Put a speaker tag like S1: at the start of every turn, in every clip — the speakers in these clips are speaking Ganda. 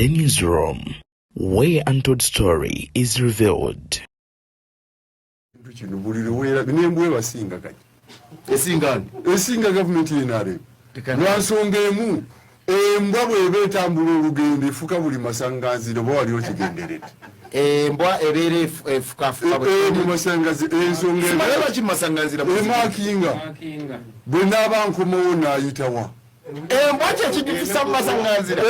S1: The newsroom, where untold story is revealed.
S2: Esinga government yenare lwansonga emu embwa bw'eba etambula olugendo efuka buli masanganziro oba wali okigenderera
S3: embwa ebeera efukafuka
S2: mu masanganziro ensonga emakinga bwe naaba nkomawo naayitawa
S3: embwa kyekigifisa mu masanganzira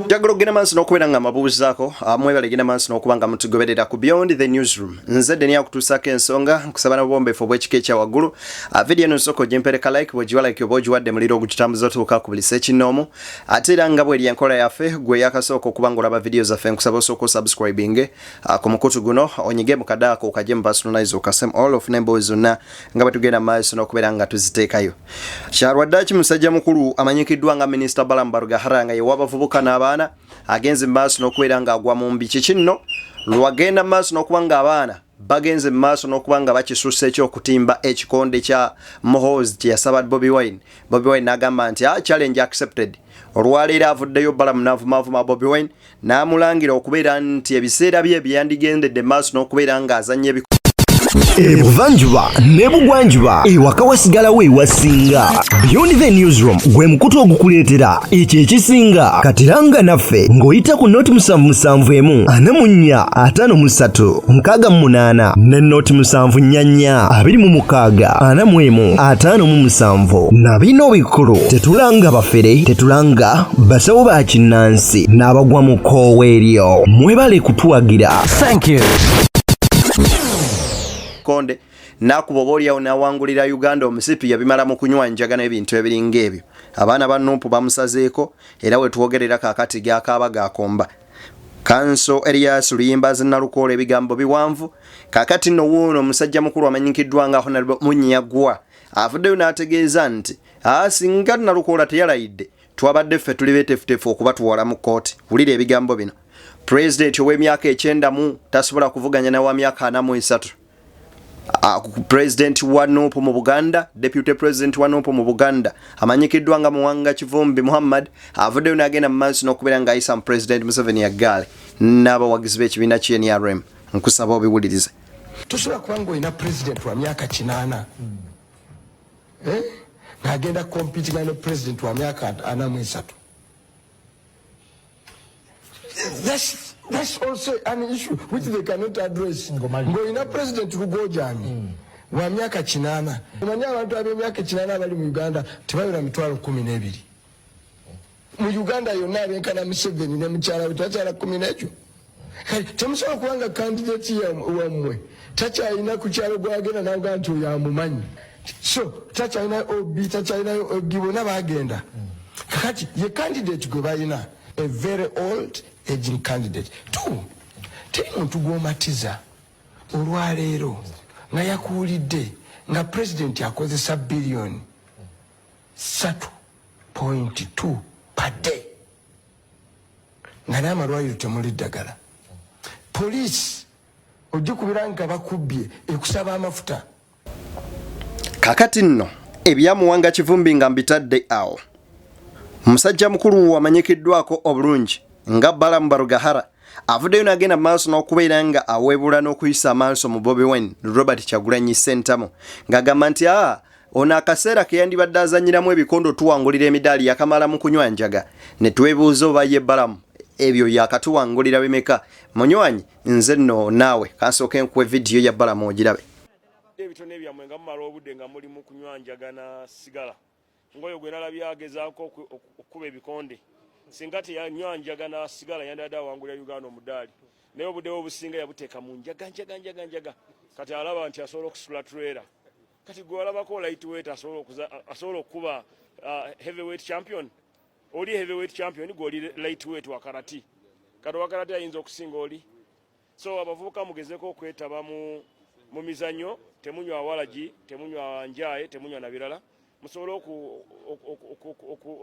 S4: njagala okugenda maaso n'okubeera nga mabuuzaako mwebale genda maaso n'okuba nga mutugoberera ku Beyond the Newsroom. Nze Deni akutuusaako ensonga nkusaba n'obwombeefu obw'ekika ekya waggulu. Vidiyo eno nsooka ogimpereka like bw'ogiwa like oba ogiwadde muliro ogukitambuza otuuka ku buli sekinnoomu. Ate era nga bw'eri enkola yaffe gwe yakasooka okuba ng'olaba vidiyo zaffe nkusaba osooka osubscribinge ku mukutu guno onyige mu kadaako okagye mu personalize okasem all of n'emboozi zonna nga bwe tugenda maaso n'okubeera nga tuziteekayo. Kyalwaddaaki musajja mukulu amanyikiddwa nga Minisita Balam nga ye w'abavubuka n'abaana agenze maaso n'okubeera nga agwa mu mbi kiki nno lwagenda maaso n'okuba nga abaana bagenze maaso n'okuba nga bakisusa ekyokutimba ekikonde kya Muhoozi kye yasaba Bobi Wine n'agamba nti challenge accepted. Olwaleero avuddeyo Balam n'avumavuma Bobi Wine n'amulangira okubeera nti ebiseera bye byandigendedde maaso n'okubeera nga azannya
S5: Ebuvanjuba nebugwanjuba ewaka wasigalawo ewasinga. Beyond the Newsroom gwe mukutu ogukuleetera ekyo ekisinga katiranga naffe ng'oyita ku noti 771 44 53 ne noti 744 26 41 na bino bikulu tetulanga bafere tetulanga basawo ba kinnansi n'abagwa mu koowa eryo mwebale kutuwagira. Thank you.
S4: konde nakuba oboolyawo n'awangulira Uganda omusipi yabimala mu kunywa njaga n'ebintu ebiringa ebyo. Abaana ba Nuupu bamusazeeko era we twogerera kaakati gakaaba gakomba. Kanso Elias Luyimbazi Nalukoola ebigambo biwanvu kaakati nno wuuno omusajja mukulu amanyikiddwa nga Honorable Munyagwa avuddeyo n'ategeeza nti singa Nalukoola teyalayidde twabadde ffe tuli beetefutefu okubatuwala mu kkooti. Wulira ebigambo bino. President ow'emyaka 90 tasobola kuvuganya na wa myaka 43. President wa Nuupu mu Buganda, Deputy President wa Nuupu mu Buganda amanyikiddwa nga Muwanga Kivumbi Muhammad avuddeyo n'agenda mu maaso n'okubeera nga ayisa mu President Museveni yaggaale n'abawagizi b'ekibiina ky'NRM. Nkusaba obiwulirize.
S6: Tosobola kuba ng'olina president wa myaka 80 n'agenda kompitinga ne president wa myaka 43. That's also an issue which they cannot address. Ngoina president Rugojani wa myaka 80. Manya abantu ab'emyaka 80 abali mu Uganda tebayira mitwalo 12. Mu Uganda yonna abenkana Museveni ne mukyala utakyala 10. Temusobola kubanga candidate wamwe takyalina ku kyalo gwagenda nanga nti yamumanyi. So takyalina obi takyalina ogibona bagenda. Kakati ye candidate gwe bayina a very old aging candidate. Two, teri muntu gw'omatiza olwaleero nga yakuulidde nga president akozesa billion 3.2 per day nga n'amalwaliro temuli ddagala. Police ogikubira nga bakubbye ekusaba amafuta.
S4: Kakati nno ebya Muwanga Kivumbi nga mbitadde awo. Musajja mukulu amanyikiddwako obulungi nga Balam avuddeyo n'agenda maaso n'okubeera nga aweebula n'okuyisa amaaso mu Bobi Wine Robert Kyagulanyi Ssentamu ng'agamba nti ono akaseera ke yandibadde azannyiramu ebikondo tuwangulira emidaali yakamala mu kunywa njaga ne twebuuza oba ye Balam ebyo yakatuwangulira bimeka. Munywanyi nze nno naawe kansooke nkuwe vidiyo ya Balam ogirabe.
S7: Ebitone byammwe nga mumala obudde nga muli mu kunywa njaga na sigala ngoyo gwe nalabye agezaako okukuba ebikonde singa teyanywa njaga na sigala yandadde awangulira Uganda omudaali naye obuddewo obusinga yabuteeka mu njaga kati alaba nti asobola okusula trailer kati gwe alabako lightweight asobola okukuba heavyweight champion. Oli heavyweight champion gw'oli lightweight wa karate kati wa karate ayinza okusinga oli. So abavubuka mugezeeko okwetaba mu mizannyo temunywa walagi temunywa njaye temunywa na birala musobola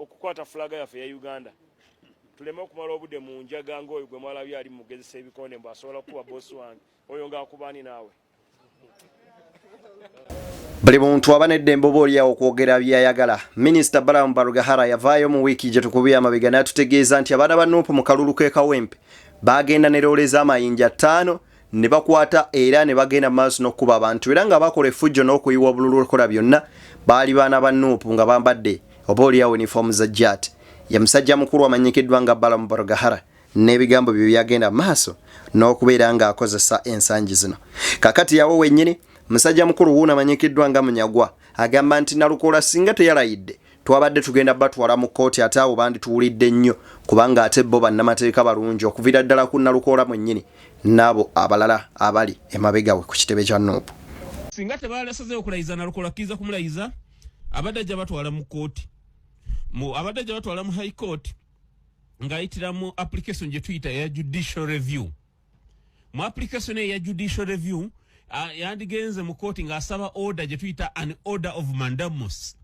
S7: okukwata flaga yaffe ya Uganda. Tuleme okumala obudde mu njaga ng'oyo gwe mwalabye ali mugezesa ebikonde mbu asobola kuba boss wange oyo ng'akubaani naawe.
S4: Buli muntu aba n'eddembe oba olyawo okwogera by'ayagala. Minisita Balam yavaayo mu wiiki gye tukubye amabega n'atutegeeza nti abaana ba Nuupu mu kalulu k'e Kawempe baagenda ne loole z'amayinja 5 ne bakwata era ne bagenda mu maaso n'okkuba abantu era nga bakola effujjo n'okuyiwa obululu okukola byonna baali baana ba Nuupu nga bambadde oba olyawo uniform za JAT. Ye musajja mukulu amanyikiddwa nga Balam n'ebigambo bye byagenda mu maaso n'okubeera ng'akozesa ensangi zino. Kakati yawo wennyini musajja mukulu wuuna amanyikiddwa nga Munyagwa agamba nti Nalukoola singa teyalayidde twabadde tugenda batwala mu kkooti ate abo bandituwulidde nnyo kubanga ate bo bannamateeka balungi okuviira ddala ku Nalukoola mwennyini n'abo abalala abali emabega we ku kitebe kya Nuupu.
S8: Singa tebalasazeewo okulayiza Nalukoola kkiriza kumulayiza abadde ajja batwala mu kkooti abadde ajja batwala mu high court ng'ayitira mu application gye tuyita eya judicial review. Mu application eya judicial review yandigenze mu kkooti ng'asaba order gye tuyita an order of mandamus.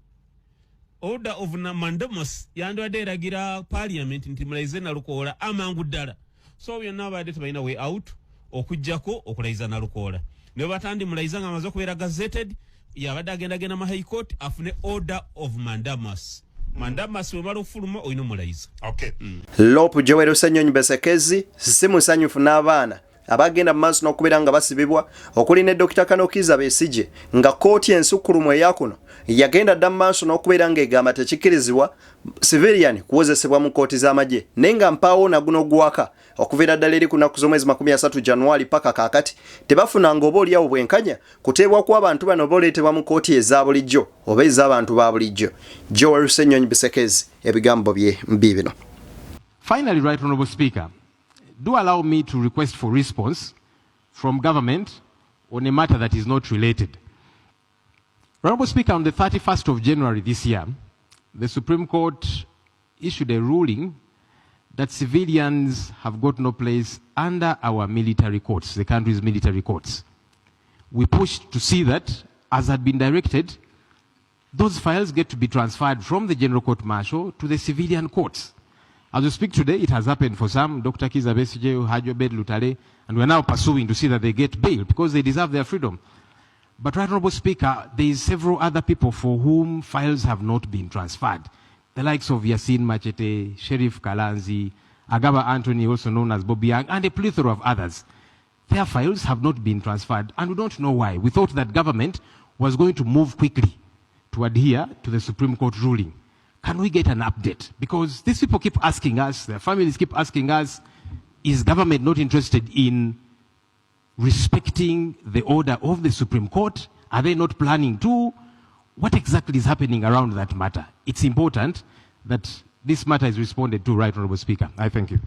S8: Order of mandamus yandibadde eragira Parliament nti mulayize Nalukoola amangu ddala. So byonna abadde tebalina way out okujjako okulayiza Nalukoola. Ne batandi mulayiza ng'amaze okubeera gazetted yabadde agenda mu high court afune order of mandamus. Mandamus we malufuluma oyino mulayiza.
S3: Okay.
S4: Lopu Joel Ssenyonyi Besekezi si musanyufu n'abaana abagenda mu maaso n'okubeera nga basibibwa okuli ne Dr. Kanokiza Besigye nga kkooti ensukkulumu eyakuno yagenda dda mu maaso n'okubeera ng'egamba tekikkirizibwa civilian kuwozesebwa mu kkooti z'amagye naye nga mpaawo naguno gwaka okuviira ddala eri ku nnaku z'omwezi 30 January paka kaakati tebafunanga oba oliawo bwenkanya kuteebwa ku abantu bano booleetebwa mu kkooti eza bulijjo oba ez'abantu ba bulijjo. Joel Ssenyonyi Besekezi ebigambo bye bino.
S9: Finally, Right Honourable Speaker, do allow me to request for response from government on a matter that is not related. Honourable Speaker, on the 31st of January this year, the Supreme Court issued a ruling that civilians have got no place under our military courts, the country's military courts. We pushed to see that, as had been directed, those files get to be transferred from the General Court Martial to the civilian courts. As we speak today, it has happened for some, Dr. Kiza Besigye, Hajo Bed Lutale, and we're now pursuing to see that they get bail because they deserve their freedom. But, Right Honourable Speaker, there is several other people for whom files have not been transferred. The likes of Yasin Machete, Sheriff Kalanzi, Agaba Anthony, also known as Bobi, and a plethora of others. Their files have not been transferred, and we don't know why. We thought that government was going to move quickly to adhere to the Supreme Court ruling. Can we get an update? Because these people keep asking us, their families keep asking us, is government not interested in respecting the order of the Supreme Court? Are they not planning to? What exactly is happening around that matter? It's important that this matter is responded to, Right Honourable Speaker. I thank you.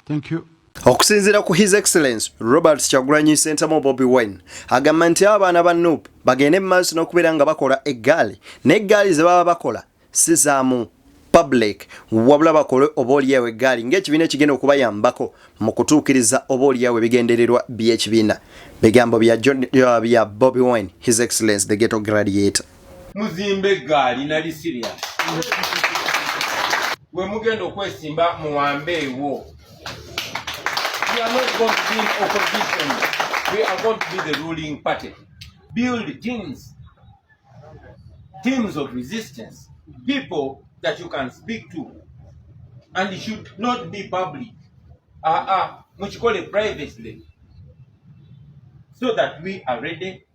S9: Thank you.
S4: Okusinziira ku His Excellence Robert Kyagulanyi Ssentamu Bobi Wine agamba nti abaana ba Nuupu bagende mu maaso n'okubeera nga bakola eggaali n'eggaali ze baba bakola si zaamu public wabula bakole oba oliawo eggaali ng'ekibiina ekigenda okubayambako mu kutuukiriza oba oliawo ebigendererwa by'ekibiina. Bigambo bya Bobi Wine, His Excellence the Ghetto Gladiator.
S10: Muzimbe eggaali nali serious. We mugenda okwesimba muwambeewo. We are not going to be in opposition. We are going to be the ruling party. Build teams of resistance, people that you can speak to, and it should not be public. Which call it privately, so that we are ready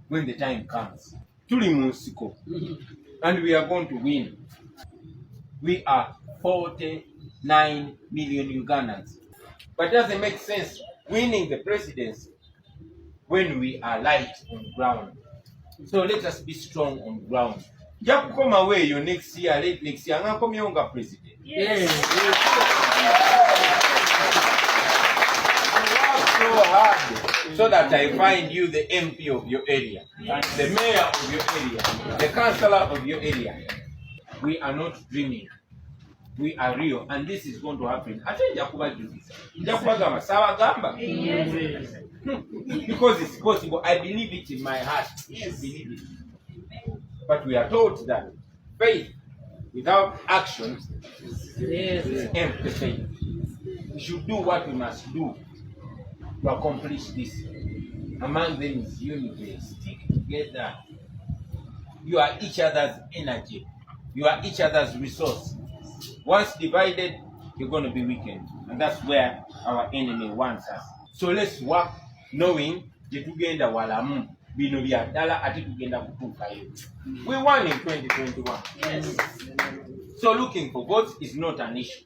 S10: when the time comes. And we are going to win. We are 49 million Ugandans. But it doesn't make sense winning the presidency when we are light on ground. So let us be strong on ground. Just come away your next year, late next year, and come younger president. Yes. Work so hard so that I find you the MP of your area, the mayor of your area, the councillor of your area. We are not dreaming. We are real, and this is going to happen. I think Jakuba do this. Jakuba Gamba, Sawa Gamba. Because it's possible. I believe it in my heart. Yes. Believe it. But we are taught that faith without action is empty faith. We should do what we must do to accomplish this. Among them is unity. Stick together. You are each other's energy. You are each other's resource. Once divided, you're going to be weakened. And that's where our enemy wants us. So let's work knowing jetugenda walamu bino bya ddala ate tugenda kutuukayo. We won in 2021. Yes. So looking for votes is not an issue.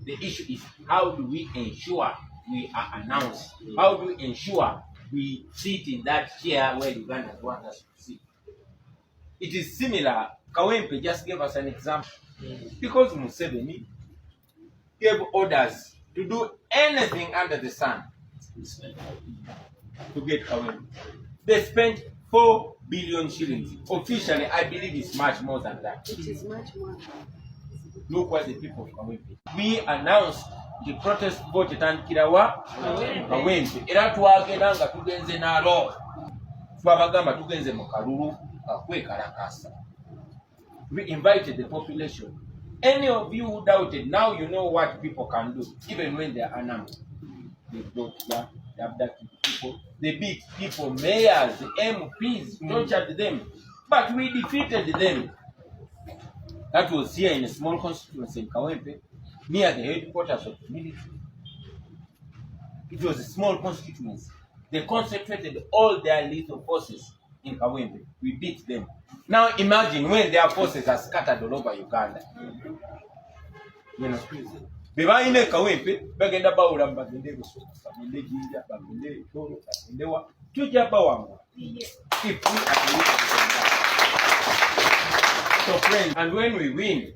S10: The issue is how do we ensure we are announced? How do we ensure we sit in that chair where Ugandans want us to sit? It is similar. Kawempe just gave us an example. Because Museveni gave orders to do anything under the sun to get Kawempe. They spent 4 billion shillings. Officially, I believe it's much more than that.
S11: It is much more.
S10: Look what the people of Kawempe. We announced the protest vote etandikirawa Kawempe. Era twagenda nga tugenze nalo. Twabagamba tugenze mu kalulu kwekalakasa. We invited the population. Any of you who doubted, now you know what people can do, even when they are unarmed. They brought that, they abducted people, they beat people, mayors, MPs, tortured them. But we defeated them. That was here in a small constituency in Kawempe, near the headquarters of the military. It was a small constituency. They concentrated all their lethal forces in Kawempe. We beat them. Now imagine when their forces are scattered all over Uganda. You know, Bebaine Kawempe, bagenda bawula bagende busuku, bagende jinja, bagende toro, bagende wa, tujja bawanga. If we are so friends, and when we win,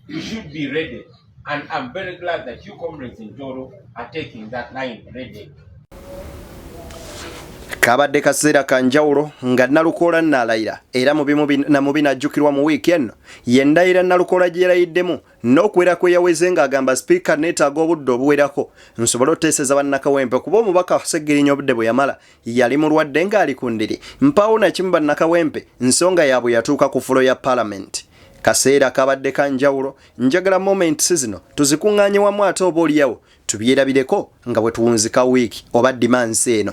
S10: we should be ready. And I'm very glad that you comrades in Toro are taking that line ready.
S4: Kabadde kaseera kanjawulo nga Nalukola n'alayira era mu binajjukirwa mu wiiki eno yendayira Nalukola gye yalayiddemu n'okuwera kwe yaweze ng'agamba sipiika neetaaga obudde obuwerako nsobole oteeseza bannakawempe kuba omubaka Seggirinya obudde bwe yamala yali mulwadde ng'ali ku ndiri mpaawo nakimu bannakawempe nsonga yaabwe yatuuka ku fulo ya Parliament. Kaseera kabadde kanjawulo njagala moments zino tuzikuŋŋaanye wamu ate oba oliyawo tubyerabireko nga bwe tuwunzika wiiki oba dimansi eno.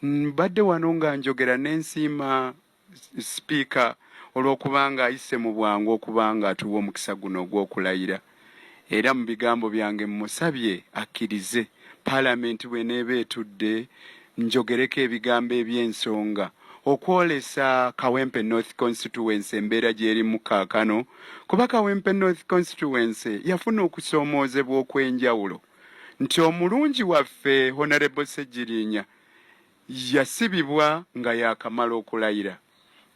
S12: Mbadde wano nga njogera n'ensiima sipiika olw'okubanga ayise mu bwangu okubanga atuwa omukisa guno ogw'okulayira. Era mu bigambo byange mmusabye akkirize Parliament bw'eneeba etudde njogereko ebigambo eby'ensonga okwolesa Kawempe North Constituency embeera gy'eri mu kaakano kuba Kawempe North Constituency yafuna okusoomoozebwa okw'enjawulo nti omulungi waffe Honorable Seggirinya yasibibwa nga yakamala okulayira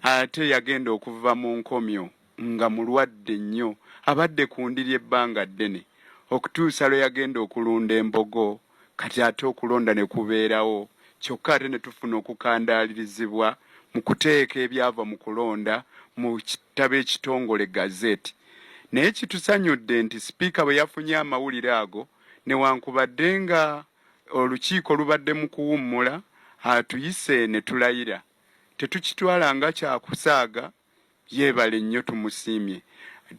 S12: ate yagenda okuva mu nkomyo nga mulwadde nnyo abadde ku ndiri ebbanga ddene okutuusa lwe yagenda okulunda embogo kati ate okulonda ne kubeerawo kyokka ate ne tufuna okukandaalirizibwa mu kuteeka ebyava mu kulonda mu kitabo ekitongole gazeti. Naye kitusanyudde nti sipiika bwe yafunye amawulire ago newankubadde nga olukiiko lubadde mu kuwummula atuyise ne tulayira tetukitwala nga kyakusaaga yeebale nnyo tumusiimye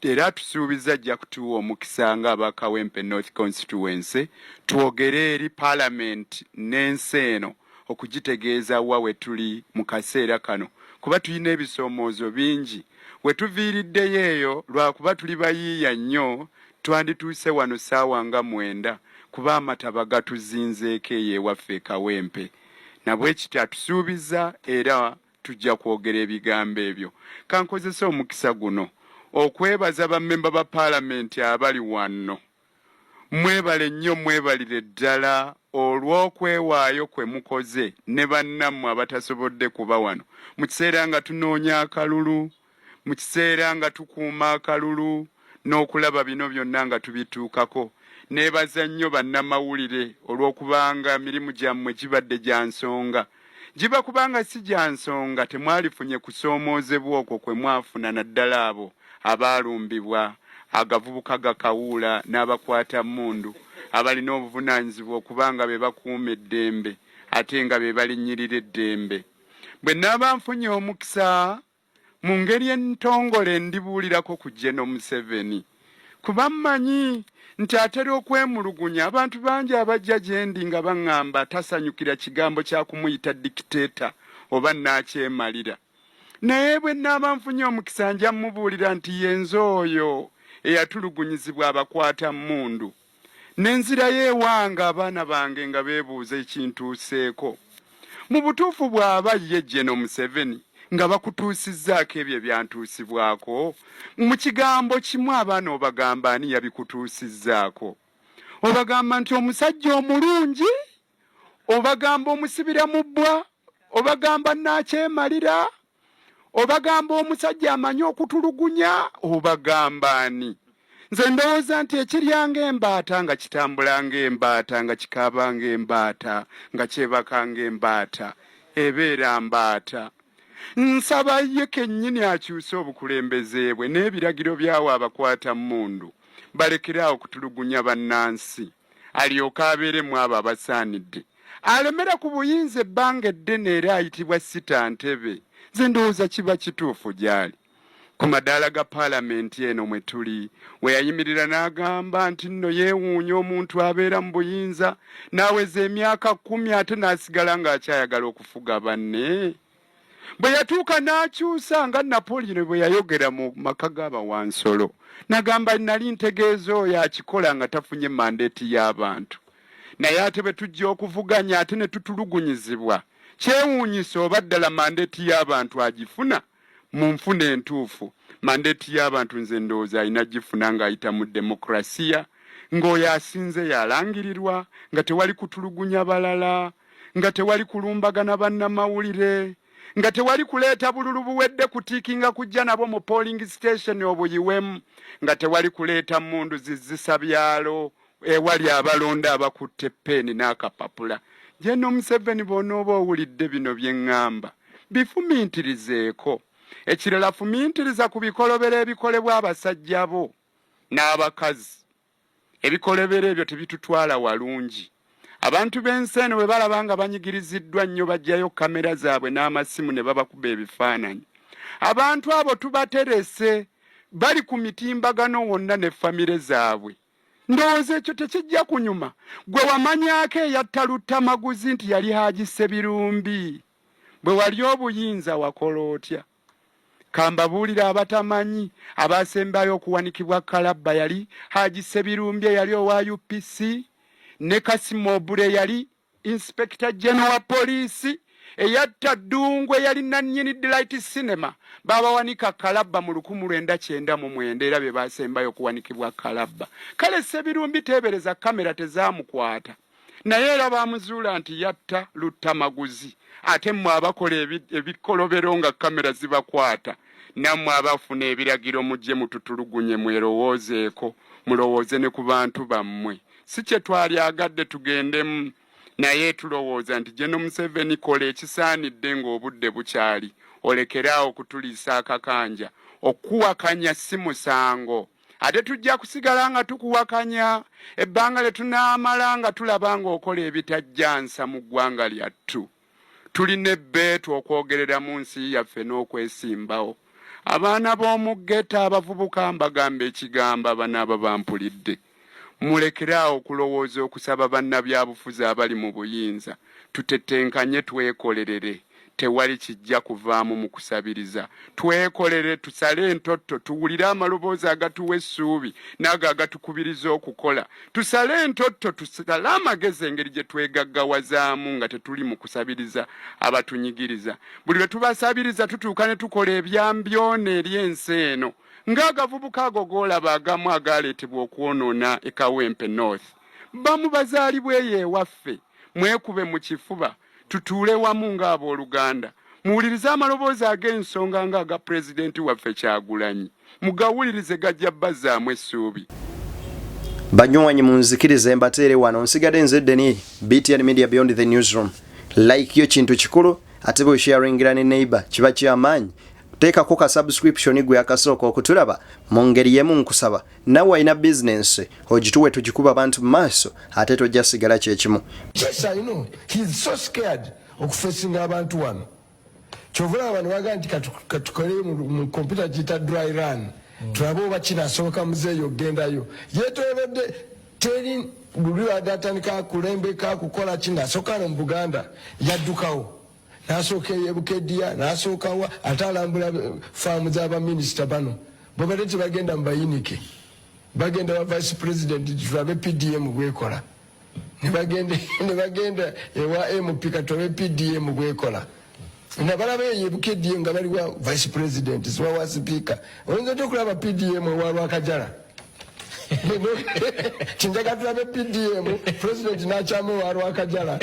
S12: era tusuubiza ajja kutuwa omukisa nga aba Kawempe North Constituency twogere eri Parliament n'ensi eno okugitegeeza wa we tuli mu kaseera kano kuba tulina ebisoomoozo bingi we tuviiriddeyo eyo lwakuba tuli bayiiya nnyo twandituuse wano ssaawa nga 9 kuba amataba gatuzinzeeko eyo ewaffe Kawempe. Nabwe kitya tusuubiza era tujja kwogera ebigambo ebyo. Kankozesa omukisa guno okwebaza bammemba ba Parliament abali wano. Mwebale nnyo mwebalire ddala olw'okwewaayo kwe mukoze ne bannammwe abatasobodde kuba wano. Mu kiseera nga tunoonya akalulu, mu kiseera nga tukuuma akalulu n'okulaba bino byonna nga tubituukako. Neebaza nnyo bannamawulire olw'okubanga mirimu gyammwe gibadde gya nsonga. Giba kubanga si gya nsonga temwalifunye kusoomoozebwa okwo kwe mwafuna naddala abo abaalumbibwa agavubuka gakawuula n'abakwata mmundu abalina obuvunaanyizibwa okubanga be bakuuma eddembe ate nga be balinnyirira eddembe. Bwe naaba nfunye omukisa mu ngeri entongole ndibuulirako ku General Museveni kuba mmanyi nti atera okwemulugunya abantu bangi abajja gye ndi nga baŋŋamba tasanyukira kigambo kya kumuyita dikiteeta oba naakyemalira. naye bwe nnaaba nfunye omukisa nja mubuulira nti yenze oyo eyatulugunyizibwa abakwata mmundu n'enzirayo ewange abaana bange nga beebuuza ekintuuseeko. Mu butuufu bw'aba ye General Museveni nga bakutuusizzaako ebyo ebyantuusibwako, mu kigambo kimu abaana obagamba ani yabikutuusizzaako? Obagamba nti omusajja omulungi, obagamba omusibira mu bbwa, obagamba nakyemalira, obagamba omusajja amanyi okutulugunya, obagamba ani? Nze ndowooza nti ekiryanga embaata nga kitambulanga embaata nga kikaabanga embaata nga kyebakanga embaata ebeera mbaata. Nsaba ye kennyini akyuse obukulembeze bwe n'ebiragiro byawo abakwata mmundu balekeraawo okutulugunya bannansi, alyoke abeeremu abo abasaanidde, alemera ku buyinza ebbanga eddene era ayitibwa Sitantebe. Nze ndowooza kiba kituufu gy'ali. Ku madaala ga Parliamentary eno mwe tuli, we yayimirira n'agamba nti nno yeewuunya omuntu abeera mu buyinza n'aweza emyaka 10 ate n'asigala ng'akyayagala okufuga banne. Bwe yatuuka n'akyusa nga Napoleon bwe yayogera mu maka g'abawansolo, n'agamba nali ntegeeza oyo akikola nga tafunye mandeeti y'abantu. Naye ate bwe tujja okuvuganya ate ne tutulugunyizibwa, kyewuunyisa oba ddala mandeeti y'abantu agifuna mu nfuna entuufu. Mandeeti y'abantu nze ndowooza alina gifuna ng'ayita mu demokrasiya, ng'oyo asinze yalangirirwa, nga tewali kutulugunya balala, nga tewali kulumbagana bannamawulire, nga tewali kuleeta bululu buwedde kutiikinga kujja nabo mu polling station obuyiwemu, nga tewali kuleeta mmundu zizisa byalo ewali abalonda abakutte peeni n'akapapula. General Museveni bw'onooba owulidde bino bye ŋŋamba, bifumiintirizeeko. Ekirala fumiintiriza ku bikolobero ebikolebwa abasajja bo n'abakazi. Ebikolobero ebyo tebitutwala walungi. Abantu b'ensi eno bwe balaba nga banyigiriziddwa nnyo bajjayo kamera zaabwe n'amasimu ne babakuba ebifaananyi. Abantu abo tubaterese, bali ku mitimbagano wonna ne famire zaabwe. Ndowooza ekyo tekijja kunyuma. Gwe wamanyaako eyatta Lutamaguzi nti yali Haaji Ssebirumbi. Bwe wali obuyinza wakola otya? Kambabuulira abatamanyi, abasembayo okuwanikibwa Kalabba yali Haaji Ssebirumbi yali owa UPC, ne Kasimo Bure yali Inspector General wa Police, eyatta Ddungwe yali nannyini Delight Cinema. Babawanika Kalabba mu 1999 era be basembayo okuwanikibwa Kalabba. Kale Ssebirumbi teebereza kamera tezaamukwata. Naye era bamuzuula nti yatta Lutamaguzi. Ate mmwe abakola ebikolobero nga kamera zibakwata, nammwe abafuna ebiragiro mujje mututulugunye mwerowoozeeko, mulowooze ne ku bantu bammwe. Si kye twalyagadde tugendemu, naye tulowooza nti General Museveni kola ekisaanidde ng'obudde bukyali, olekeraawo okutuliisa akakanja. Okuwakanya si musango. Ate tujja kusigala nga tukuwakanya ebbanga lye tunaamala nga tulaba ng'okola ebitajjansa mu ggwanga lyattu. Tulina ebbeetu okwogerera mu nsi yaffe n'okwesimbawo. Abaana b'omu ghetto abavubuka mbagamba ekigamba abanaaba bampulidde. Mulekeraawo okulowooza okusaba bannabyabufuzi abali mu buyinza. Tutetenkanye twekolerere. Tewali kijja kuvaamu mu kusabiriza. Twekolere, tusale entotto, tuwulire amaloboozi agatuwa essuubi n'ago agatukubiriza okukola. Tusale entotto, tusale amagezi engeri gye twegaggawazaamu nga tetuli mu kusabiriza abatunyigiriza. Buli lwe tubasabiriza tutuuka ne tukola ebyambyona eri ensi eno. Ng'agavubuka ago g'olaba agamu agaaleetebwa okwonoona e Kawempe North. Bamu bazaalibwa eyo ewaffe. Mwekube mu kifuba. Tutuule wamu ng'abooluganda. Muwulirize amaloboozi ag'ensonga ng'aga pulezidenti waffe Kyagulanyi. Mugawulirize gajja bazzaamu essuubi.
S4: Banywanyi munzikirize mbateere wano nsigadde nze Deni BTN Media Beyond the Newsroom. Like yo kintu kikulu ate bwe sharingira ne neighbor kiba ky'amaanyi. Teekako ka subscription gwe akasooka okutulaba mu ngeri yemu nkusaba. Nawe ina business ogituwe tugikuba abantu maaso ate tojja sigala kyekimu.
S6: Yes, I know. He's so scared okufacinga abantu wano. Kyovula abantu baga nti katukole mu computer gita dry run. Tulabo bakina asoboka muzeeyo gendayo. Yetolodde teri buli adatandika kulembeka kukola kina soka mu Buganda yaddukawo. nasooka eyebukedya nasooka wa ate alambula faamu z'abaminisita bano bwebadde tebagenda mu bayinike bagenda ba vice president tulabe PDM bwekola ne bagenda ewa MP katulabe PDM bwekola nabalaba eyebukedye nga baliwa vice president siwawa speaker oyinza otya okulaba PDM ewa Lwakajala kinjaga tulabe PDM president n'akyamu ewa Lwakajala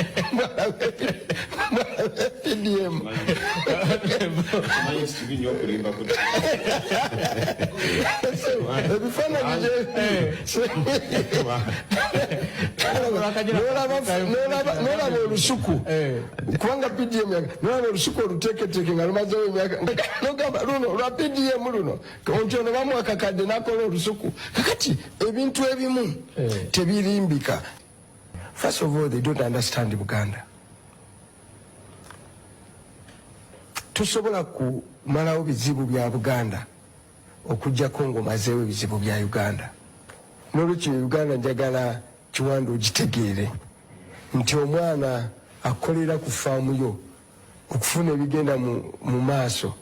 S6: PDM ebifaananyi nolaba olusuku kubanga PDM nolaba olusuku oluteeketeeke nga lumazewo emyaka nogamba luno lwa PDM luno nti ono bamuwakakadde nakola olusuku kakati ebintu ebimu tebirimbika. First of all, they don't understand Buganda. Tusobola kumalawo bizibu bya Buganda okujjako ng'omazeewo ebizibu bya Uganda. N'olwekyo Uganda njagala Kiwanda ogitegeere nti omwana akolera ku faamu yo okufuna ebigenda mu maaso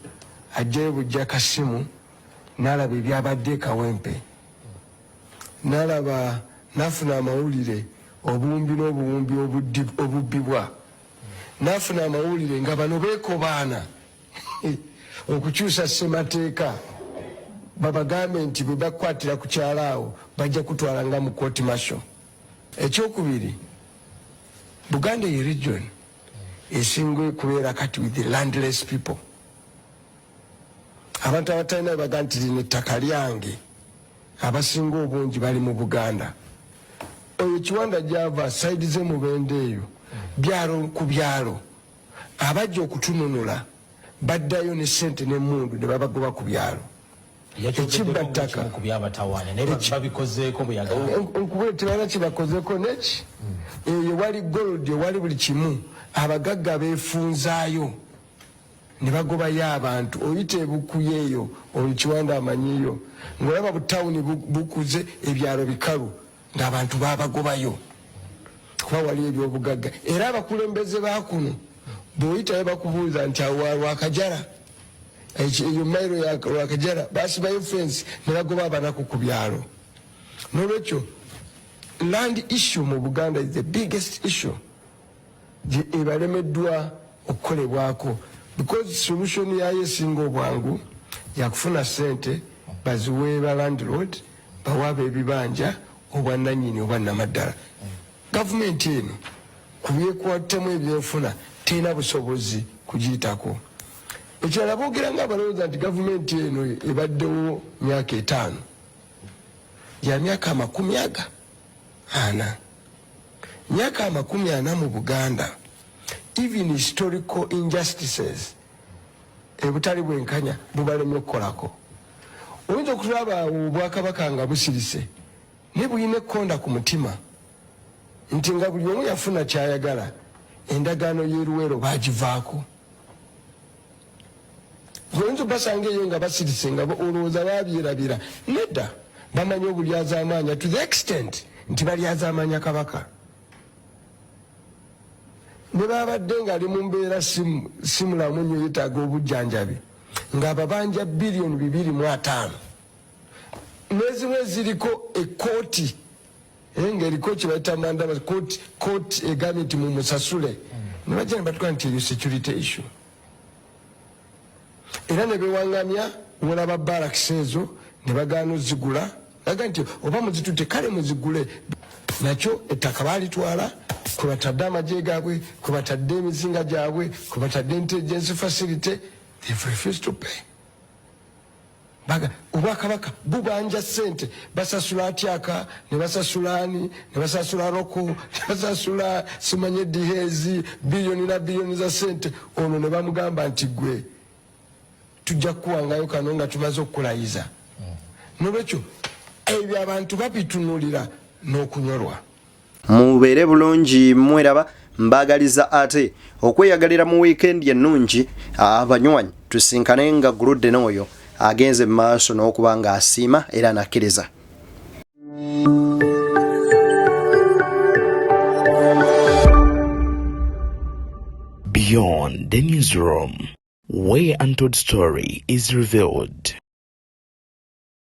S6: ajjayo bujja kasimu n'alaba ebyabadde Kawempe n'alaba n'afuna amawulire obuwumbi n'obuwumbi obubbibwa n'afuna amawulire nga bano beekobaana okukyusa ssemateeka babagambe nti bwe bakwatira ku kyalaawo bajja kutwala nga mu court martial. Ekyokubiri, Buganda ye region esinga kubeera kati with the landless people. Abantu abatalina baga nti lino ettaka lyange abasinga obungi bali mu Buganda. Oyo Kiwanda gyava saidi z'emubende eyo byalo ku byalo abajja okutununula baddayo ne ssente n'emmundu ne babagoba ku byalo. Ekibba ttaka tebala kibakozeeko neki eyo wali gold wali buli kimu abagagga beefunzaayo ne bagobayo abantu oyita ebukuye eyo oyo Kiwanda amanyiyo ng'olaba butawuni bukuze ebyalo bikalu ng'abantu babagobayo kuba wali ebyobugagga era abakulembeze bakuno bw'oyitayo bakubuuza nti awa Lwakajala eyo mairo ya Lwakajala basibayo fence ne bagoba abanaku ku byalo. N'olwekyo land issue mu Buganda is the biggest issue ebalemeddwa okukolebwako because solution yayo esinga obwangu yakufuna ssente baziwe ba landlord bawaaba ebibanja obwannannyini obwannamaddala. Gavumenti eno kubyekwattemu ebyenfuna terina busobozi kugiyitako. Ekirala boogera ng'abalowooza nti gavumenti eno ebaddewo myaka 5 ya myaka 40 myaka 40 mu Buganda. Even historical injustices ebutali bwenkanya bubalemye okukolako. Oyinza okulaba obwakabaka nga busirise ne buyina ekkonda ku mutima nti nga buli omu yafuna kyayagala endagaano y'eruwero bagivaako. Oyinza basanga eyo nga basirise nga olowooza babyerabira nedda bamanyi obulyazaamaanya to the extent nti balyazaamaanya kabaka. Ne babadde ng'ali mu mbeera simulamu nnyo yeetaaga obujjanjabi ng'ababanja bilioni 2.5 n'ezimu eziriko ekkooti ng'eriko kye bayita mandaba kooti egambye nti mumusasule ne bajja ne batwala nti eyo security issue era ne bewaŋŋamya olaba barakisi ezo ne bagaana ozigula baga nti oba muzitutte kale muzigule. Nakyo ettaka baalitwala kubatadde amagye gaabwe kubatadde emizinga gyabwe kubatadde intelligence facility they've refused to pay. Baga obwakabaka bubanja ssente basasula atyaka ne basasula ani ne basasula roko ne basasula simanye dihezi bilioni na bilioni za ssente ono ne bamugamba nti gwe tujja kuwangayo kano nga tumaze okukulayiza. N'olwekyo ebyo abantu babitunulira n'okunyolwa.
S4: Mubeere bulungi mweraba mbagaliza ate okweyagalira mu weekend ennungi abanywanyi tusinkane nga guludde n'oyo agenze mu maaso n'okuba nga asiima era anakkiriza.
S1: Beyond the newsroom, where untold story is revealed.